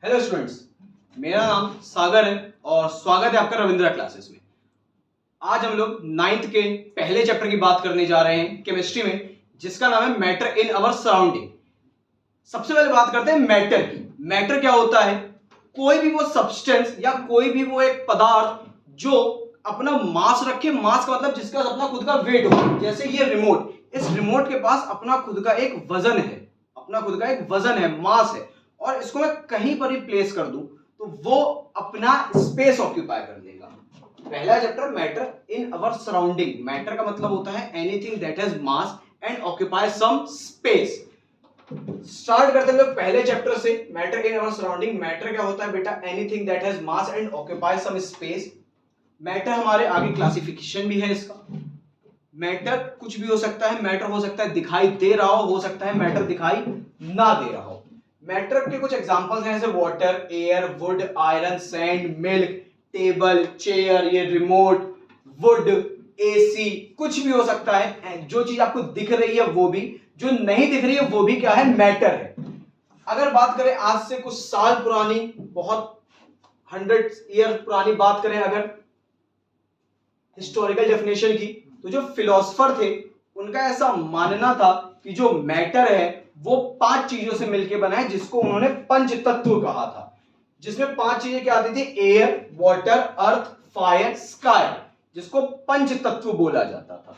Hello students, मेरा नाम सागर है और स्वागत है आपका रविंद्रा क्लासेस में। आज हम लोग 9th के पहले चैप्टर की बात करने जा रहे हैं केमिस्ट्री में, जिसका नाम है मैटर इन अवर सराउंडिंग। सबसे पहले बात करते हैं मैटर की। मैटर क्या होता है? कोई भी वो सब्सटेंस या कोई भी वो एक पदार्थ जो अपना मास रखे। मास का मतलब जिसका अपना खुद का वेट हो। जैसे ये रिमोट, इस रिमोट के पास अपना खुद का एक वजन है, अपना खुद का एक वजन है, मास है, और इसको मैं कहीं पर भी प्लेस कर दूं तो वो अपना स्पेस ऑक्यूपाई कर लेगा। पहला chapter matter in our surrounding. Matter का मतलब होता है anything that has mass and occupy some space. Start करते हैं लोग पहले चैप्टर से। Matter in our surrounding. Matter क्या होता है बेटा? Anything that has mass and occupy some space. Matter हमारे आगे क्लासिफिकेशन भी है इसका। मैटर कुछ भी हो सकता है। मैटर हो सकता है दिखाई दे रहा हो सकता है मैटर दिखाई ना दे रहा हो। मैटर के कुछ एग्जांपल्स हैं, जैसे water, air, would, iron, sand, milk, table, chair, ये रिमोट, वुड, एसी, कुछ भी हो सकता है। जो चीज आपको दिख रही है वो भी, जो नहीं दिख रही है वो भी क्या है? मैटर है। अगर बात करें आज से कुछ साल पुरानी, बहुत 100 ईयर पुरानी बात करें अगर हिस्टोरिकल डेफिनेशन की, तो जो फिलोसफर थे उनका ऐसा मानना था कि जो मैटर है वो 5 चीजों से मिलकर बना है, जिसको उन्होंने पंच तत्व कहा था। जिसमें 5 चीजें क्या आती थी? एयर, वाटर, अर्थ, फायर, स्काई, जिसको पंच तत्व बोला जाता था।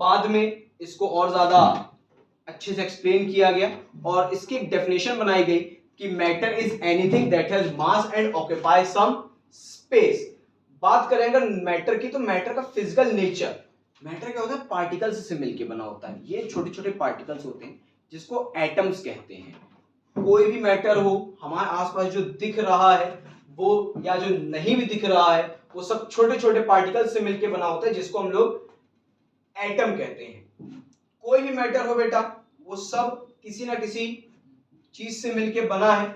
बाद में इसको और ज्यादा अच्छे से एक्सप्लेन किया गया और इसकी एक डेफिनेशन बनाई गई कि matter is anything that has mass and occupy some space. बात करें अगर मैटर की, तो मैटर का फिजिकल नेचर, मैटर क्या होता है? पार्टिकल्स से मिलके बना होता है। ये छोटे छोटे पार्टिकल्स होते हैं जिसको एटम्स कहते हैं। कोई भी मैटर हो, हमारे आसपास जो दिख रहा है वो या जो नहीं भी दिख रहा है, वो सब छोटे छोटे पार्टिकल्स से मिलके बना होता है, जिसको हम लोग एटम कहते हैं। कोई भी मैटर हो बेटा, वो सब किसी ना किसी चीज से मिलके बना है।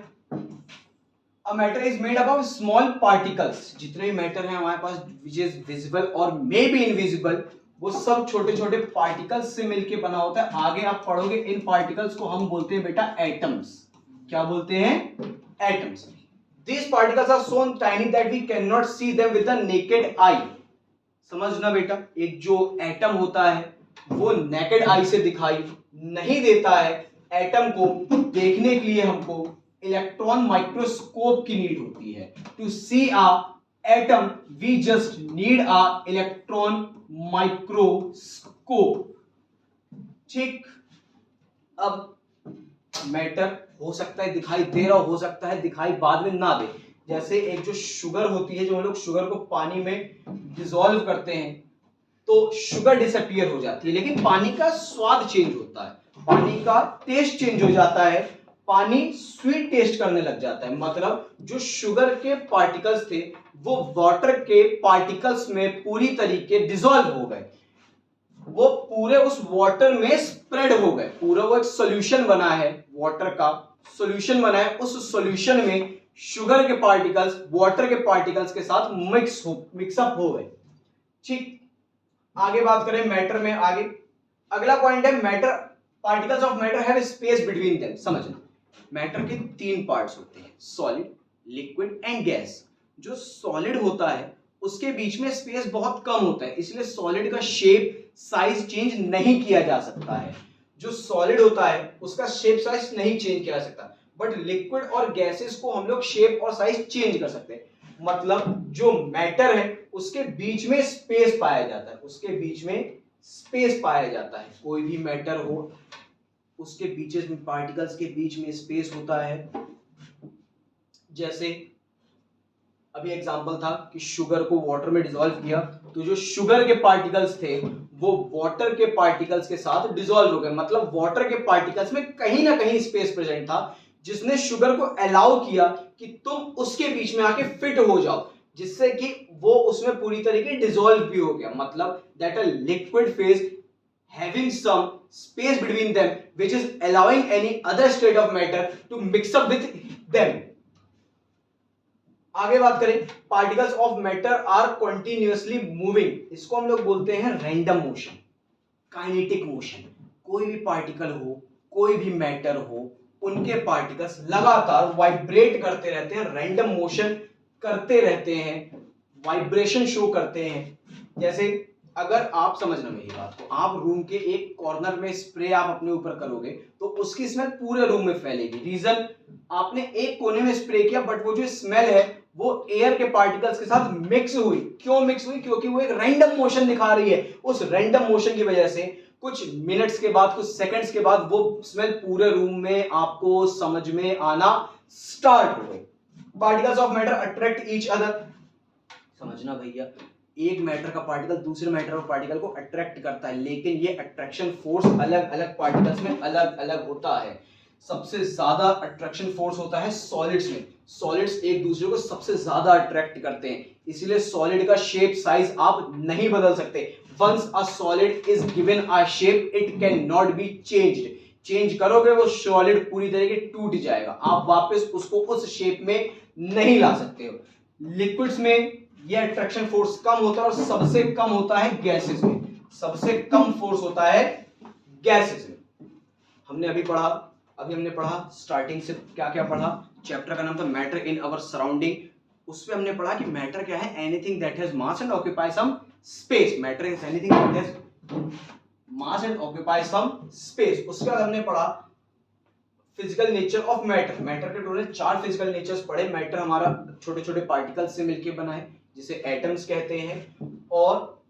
A matter is made up of small particles. जितने भी मैटर हैं हमारे पास, which is visible और may be invisible, वो सब छोटे छोटे पार्टिकल्स से मिलके बना होता है। आगे आप पढ़ोगे इन पार्टिकल्स को हम बोलते हैं बेटा एटम्स। क्या बोलते हैं? Atoms. These particles are so tiny that we cannot see them with the naked eye. समझना बेटा, एक जो एटम होता है वो नेकेड आई से दिखाई नहीं देता है। एटम को देखने के लिए हमको इलेक्ट्रॉन माइक्रोस्कोप की नीड होती है। To see a atom we just need a electron microscope. ठीक। अब मैटर हो सकता है दिखाई दे रहा हो सकता है दिखाई बाद में ना दे। जैसे एक जो शुगर होती है, जो हम लोग शुगर को पानी में डिसॉल्व करते हैं तो शुगर डिसअपीयर हो जाती है, लेकिन पानी का स्वाद चेंज होता है, पानी का टेस्ट चेंज हो जाता है, पानी स्वीट टेस्ट करने लग जाता है। मतलब जो शुगर के पार्टिकल्स थे वो वाटर के पार्टिकल्स में पूरी तरीके डिसॉल्व हो गए, वो पूरे उस वाटर में स्प्रेड हो गए। पूरा वो एक सॉल्यूशन बना है, वाटर का सॉल्यूशन बना है। उस सॉल्यूशन में शुगर के पार्टिकल्स वाटर के पार्टिकल्स के साथ मिक्सअप हो गए। ठीक। आगे बात करें मैटर में। आगे अगला पॉइंट है matter, particles of matter have space between them. समझना, मैटर के 3 पार्ट्स होते हैं, सॉलिड, लिक्विड एंड गैस। जो सॉलिड होता है उसके बीच में स्पेस बहुत कम होता है, इसलिए सॉलिड का शेप साइज चेंज नहीं किया जा सकता है। जो सॉलिड होता है उसका शेप साइज नहीं चेंज किया जा सकता, बट लिक्विड और गैसेस को हम लोग शेप और साइज चेंज कर सकते हैं। मतलब जो मैटर है उसके बीच में स्पेस पाया जाता है, उसके बीच में स्पेस पाया जाता है। कोई भी मैटर हो उसके बीच में, पार्टिकल्स के बीच में स्पेस होता है। जैसे अभी एग्जांपल था कि शुगर को वाटर में डिसॉल्व किया तो जो शुगर के पार्टिकल्स थे वो वाटर के पार्टिकल्स के साथ डिसॉल्व हो गए। मतलब वाटर के पार्टिकल्स में कहीं ना कहीं स्पेस प्रेजेंट था, जिसने शुगर को अलाउ किया कि तुम उसके बीच में आके फिट हो जाओ, जिससे कि वो उसमें पूरी तरीके डिसॉल्व भी हो गया। मतलब that a liquid phase having some space between them which is allowing any other state of matter to mix up with them. आगे बात करें, particles of matter are continuously moving. इसको हम लोग बोलते हैं रैंडम मोशन, काइनेटिक मोशन। कोई भी पार्टिकल हो, कोई भी मैटर हो, उनके पार्टिकल्स लगातार वाइब्रेट करते रहते हैं, रैंडम मोशन करते रहते हैं, वाइब्रेशन शो करते हैं। जैसे अगर आप समझना मेरी बात को, आप रूम के एक कॉर्नर में स्प्रे आप अपने ऊपर करोगे तो उसकी स्मेल पूरे रूम में फैलेगी। रीजन, आपने एक कोने में स्प्रे किया बट वो जो स्मेल है वो एयर के पार्टिकल्स के साथ मिक्स हुई। क्यों मिक्स हुई? क्योंकि वो एक रैंडम मोशन दिखा रही है। उस रैंडम मोशन की वजह से कुछ मिनट्स के बाद, कुछ सेकंड्स के बाद वो स्मेल पूरे रूम में आपको समझ में आना स्टार्ट हो गई। Particles of matter attract each other. समझना भैया, एक मैटर का पार्टिकल दूसरे मैटर ऑफ पार्टिकल को अट्रैक्ट करता है, लेकिन ये अट्रैक्शन फोर्स अलग अलग पार्टिकल्स में अलग अलग होता है। सबसे ज्यादा अट्रैक्शन फोर्स होता है सॉलिड्स में। सॉलिड्स एक दूसरे को सबसे ज्यादा अट्रैक्ट करते हैं, इसीलिए सॉलिड का शेप साइज आप नहीं बदल सकते। Once a solid is given a shape it can not be changed. Change करोगे वो सॉलिड पूरी तरीके टूट जाएगा, आप वापस उसको उस शेप में नहीं ला सकते हो। लिक्विड्स में ये अट्रैक्शन फोर्स कम होता है और सबसे कम होता है गैसेस में। सबसे कम फोर्स होता है गैसेस में। हमने पढ़ा स्टार्टिंग से क्या क्या पढ़ा। चैप्टर का नाम था मैटर इन अवर सराउंडिंग। उसमें हमने पढ़ा कि मैटर क्या है, anything that has mass and occupy some space. Matter is anything that has mass and occupy some space. उसके बाद हमने पढ़ा physical nature of matter. Matter के टोटल 4 फिजिकल नेचर्स पढ़े। मैटर हमारा छोटे छोटे पार्टिकल्स से मिलकर बना है जिसे एटम्स कहते हैं, और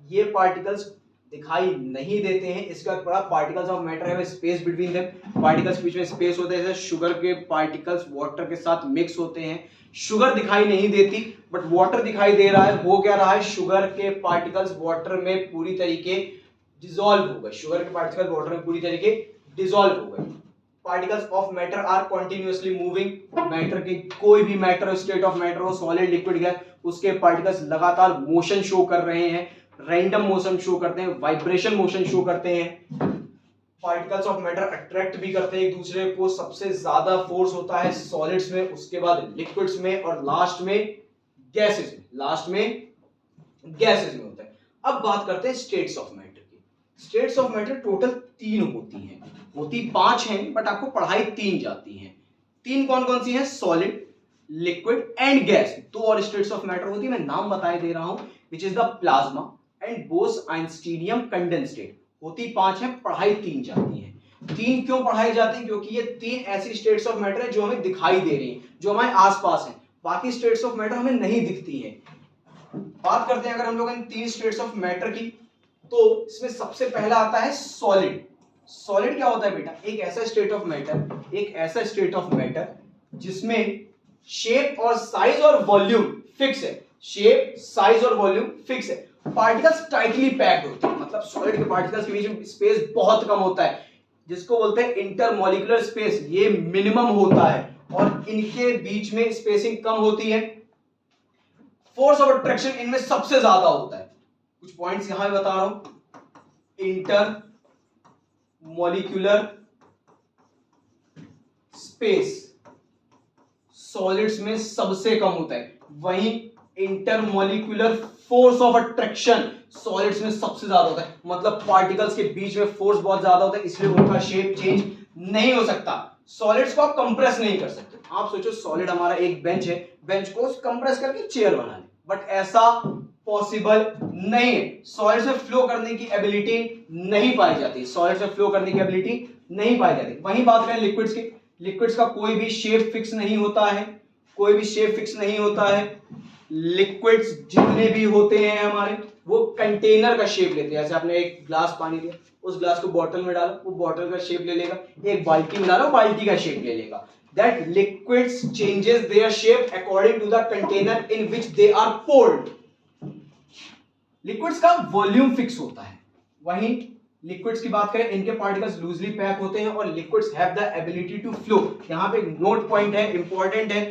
ये पार्टिकल्स दिखाई नहीं देते हैं। इसके बाद पढ़ा particles of matter have space between them. Particles के बीच में स्पेस होता है, जैसे शुगर के पार्टिकल्स वाटर के साथ मिक्स होते हैं। शुगर दिखाई नहीं देती बट वाटर दिखाई दे रहा है। हो क्या रहा है, शुगर के पार्टिकल्स वाटर में पूरी तरीके डिसॉल्व हो गए। शुगर के पार्टिकल्स वाटर में पूरी तरीके डिसॉल्व हो गए। Particles of matter are continuously moving. Matter के कोई भी मैटर, स्टेट ऑफ मैटर हो, सॉलिड, लिक्विड, गैस, उसके पार्टिकल्स लगातार मोशन शो कर रहे हैं, रैंडम मोशन शो करते हैं, वाइब्रेशन मोशन शो करते हैं। पार्टिकल्स ऑफ मैटर अट्रैक्ट भी करते हैं एक दूसरे को। सबसे ज्यादा फोर्स होता है सॉलिड्स में, उसके बाद लिक्विड्स में और लास्ट में गैसेस में होता है। अब बात करते हैं स्टेट्स ऑफ मैटर की। स्टेट्स ऑफ मैटर टोटल 3 होती 5 हैं बट आपको पढ़ाई 3 जाती हैं। 3 कौन कौन सी हैं? Solid, liquid and gas. 2 और स्टेट्स ऑफ मैटर होती है, मैं नाम बताए दे रहा हूं, which is the plasma and Bose Einsteinium condensate. होती 5 है, पढ़ाई 3 जाती है। 3 क्यों पढ़ाई जाती है? क्योंकि ये 3 ऐसी स्टेट्स ऑफ मैटर है जो हमें दिखाई दे रही हैं, जो हमारे आसपास हैं। बाकी स्टेट्स ऑफ मैटर हमें नहीं दिखती हैं। बात करते हैं अगर हम लोग इन 3 स्टेट्स ऑफ मैटर की, तो इसमें सबसे पहला आता है सॉलिड। सॉलिड क्या होता है बेटा? एक ऐसा स्टेट ऑफ मैटर जिसमें शेप और साइज और वॉल्यूम फिक्स है। शेप, साइज और वॉल्यूम फिक्स है। पार्टिकल्स टाइटली पैक्ड होते हैं, मतलब सॉलिड के पार्टिकल्स के बीच में स्पेस बहुत कम होता है, जिसको बोलते हैं इंटरमॉलिक्यूलर स्पेस। ये मिनिमम होता है और इनके बीच में स्पेसिंग कम होती है। फोर्स ऑफ अट्रैक्शन इनमें सबसे ज्यादा होता है। कुछ पॉइंट्स यहां भी बता रहा हूं। इंटर मॉलिक्यूलर स्पेस सॉलिड्स में सबसे कम होता है, वहीं intermolecular force of attraction solids में सबसे ज्यादा होता है। मतलब पार्टिकल्स के बीच में फोर्स बहुत ज्यादा होता है, इसलिए उनका शेप चेंज नहीं हो सकता। सॉलिड्स को आप कंप्रेस नहीं कर सकते। आप सोचो सॉलिड हमारा एक बेंच है, बेंच को कंप्रेस करके चेयर बना ले, बट ऐसा पॉसिबल नहीं है। सॉलिड से फ्लो करने की एबिलिटी नहीं पाई जाती। वहीं बात करें लिक्विड्स की, लिक्विड्स का कोई भी शेप फिक्स नहीं होता है। लिक्विड्स जितने भी होते हैं हमारे, वो कंटेनर का शेप लेते हैं। जैसे आपने एक ग्लास पानी लिया, उस ग्लास को बॉटल में डाला, वो बॉटल का शेप ले लेगा। एक बाल्टी में डाला, बाल्टी का शेप ले लेगा। That liquids changes their shape according to the container in which they are poured. Liquids का वॉल्यूम फिक्स होता है। वहीं लिक्विड्स की बात करें, इनके पार्टिकल्स लूजली पैक होते हैं और liquids have the ability to flow. यहां पे एक नोट पॉइंट है, इंपॉर्टेंट है।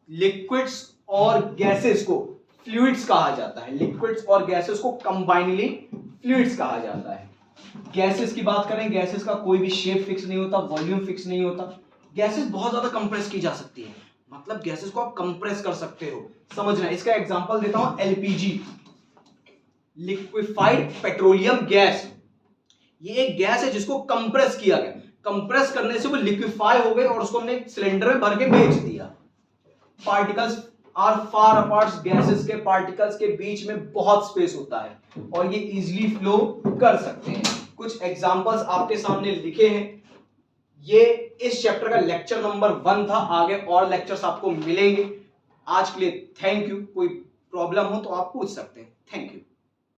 लिक्विड्स और गैसेस को फ्लूइड्स कहा जाता है। लिक्विड्स और गैसेस को कंबाइनली फ्लूइड्स कहा जाता है। गैसेस की बात करें, गैसेस का कोई भी शेप फिक्स नहीं होता, वॉल्यूम फिक्स नहीं होता। गैसेस बहुत ज्यादा कंप्रेस की जा सकती है, मतलब गैसेस को आप कंप्रेस कर सकते हो। समझना, इसका एग्जांपल देता हूं, एलपीजी, लिक्विफाइड पेट्रोलियम गैस। ये एक गैस है जिसको कंप्रेस किया गया। कंप्रेस करने से वो लिक्विफाई हो गए और उसको हमने एक सिलेंडर में भर के बेच दिया। Particles are far apart, gases के पार्टिकल्स के बीच में बहुत स्पेस होता है और ये इजीली फ्लो कर सकते हैं। कुछ एग्जांपल्स आपके सामने लिखे हैं। ये इस चैप्टर का लेक्चर नंबर 1 था। आगे और लेक्चर्स आपको मिलेंगे। आज के लिए थैंक यू। कोई प्रॉब्लम हो तो आप पूछ सकते हैं। Thank you.